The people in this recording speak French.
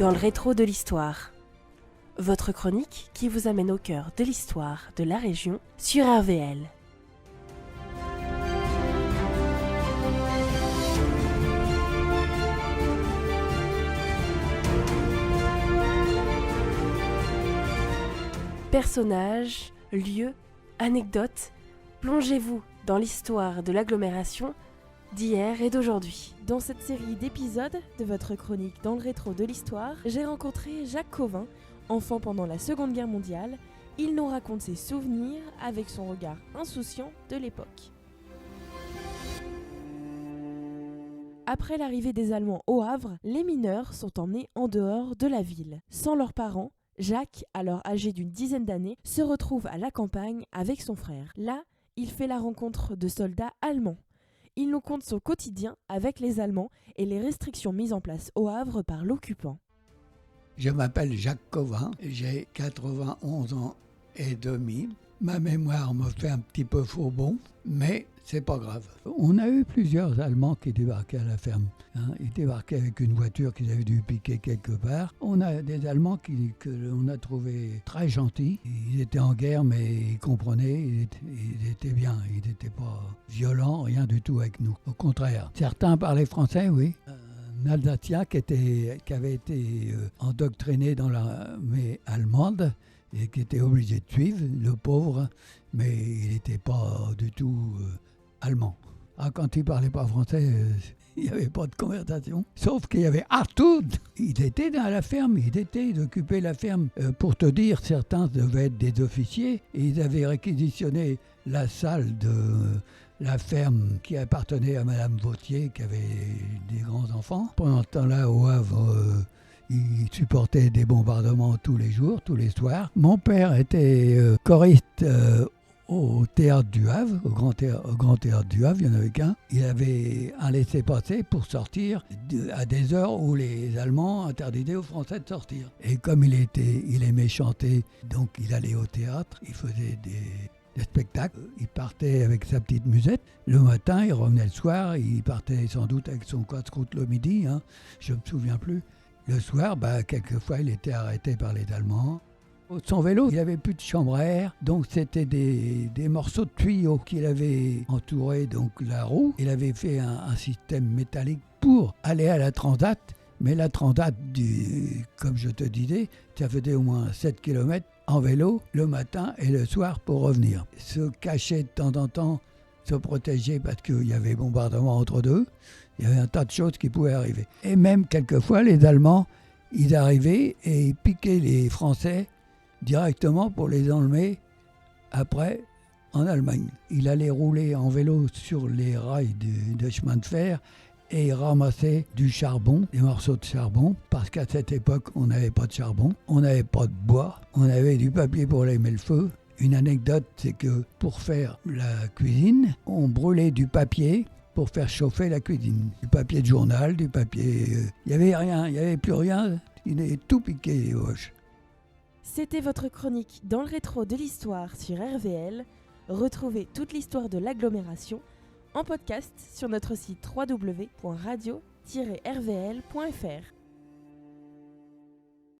dans le rétro de l'histoire. Votre chronique qui vous amène au cœur de l'histoire de la région sur RVL. Personnages, lieux, anecdotes, plongez-vous dans l'histoire de l'agglomération d'hier et d'aujourd'hui. Dans cette série d'épisodes de votre chronique dans le rétro de l'histoire, j'ai rencontré Jacques Cauvin, enfant pendant la Seconde Guerre mondiale. Il nous raconte ses souvenirs avec son regard insouciant de l'époque. Après l'arrivée des Allemands au Havre, les mineurs sont emmenés en dehors de la ville. Sans leurs parents, Jacques, alors âgé d'une dizaine d'années, se retrouve à la campagne avec son frère. Là, il fait la rencontre de soldats allemands. Il nous conte son quotidien avec les Allemands et les restrictions mises en place au Havre par l'occupant. Je m'appelle Jacques Cauvin, j'ai 91 ans et demi. Ma mémoire me fait un petit peu faux bon, mais c'est pas grave. On a eu plusieurs Allemands qui débarquaient à la ferme. Ils débarquaient avec une voiture qu'ils avaient dû piquer quelque part. On a des Allemands que l'on a trouvés très gentils. Ils étaient en guerre, mais ils comprenaient, ils étaient bien. Ils n'étaient pas violents, rien du tout avec nous. Au contraire. Certains parlaient français, oui. Un Alsacien qui avait été endoctriné dans l'armée allemande et qui était obligé de suivre, le pauvre, mais il n'était pas du tout allemand. Quand il ne parlait pas français, il n'y avait pas de conversation. Sauf qu'il y avait Arthur. Il était dans la ferme, il occupait la ferme. Pour te dire, certains devaient être des officiers et ils avaient réquisitionné la salle de la ferme qui appartenait à Madame Vautier, qui avait des grands-enfants. Pendant ce temps-là, au Havre, il supportait des bombardements tous les jours, tous les soirs. Mon père était choriste au théâtre du Havre, au grand théâtre du Havre, il n'y en avait qu'un. Il avait un laissez-passer pour sortir à des heures où les Allemands interdisaient aux Français de sortir. Et comme il aimait chanter, donc il allait au théâtre, il faisait des spectacles. Il partait avec sa petite musette. Le matin, il revenait le soir. Il partait sans doute avec son casse-croûte le midi. Je ne me souviens plus. Le soir, quelquefois, il était arrêté par les Allemands. Son vélo, il n'avait plus de chambre à air. Donc, c'était des morceaux de tuyaux qu'il avait entouré donc la roue. Il avait fait un système métallique pour aller à la Transat. Mais la Transat, comme je te disais, ça faisait au moins 7 km en vélo le matin et le soir pour revenir. Se cacher de temps en temps, se protéger parce qu'il y avait bombardement entre deux. Il y avait un tas de choses qui pouvaient arriver. Et même quelquefois, les Allemands, ils arrivaient et ils piquaient les Français directement pour les enlever après en Allemagne. Il allait rouler en vélo sur les rails de chemin de fer et ramasser du charbon, des morceaux de charbon, parce qu'à cette époque, on n'avait pas de charbon, on n'avait pas de bois, on avait du papier pour allumer le feu. Une anecdote, c'est que pour faire la cuisine, on brûlait du papier pour faire chauffer la cuisine. Du papier de journal, du papier... Il n'y avait rien, il n'y avait plus rien, il avait tout piqué les roches. C'était votre chronique dans le rétro de l'histoire sur RVL. Retrouvez toute l'histoire de l'agglomération en podcast sur notre site www.radio-rvl.fr.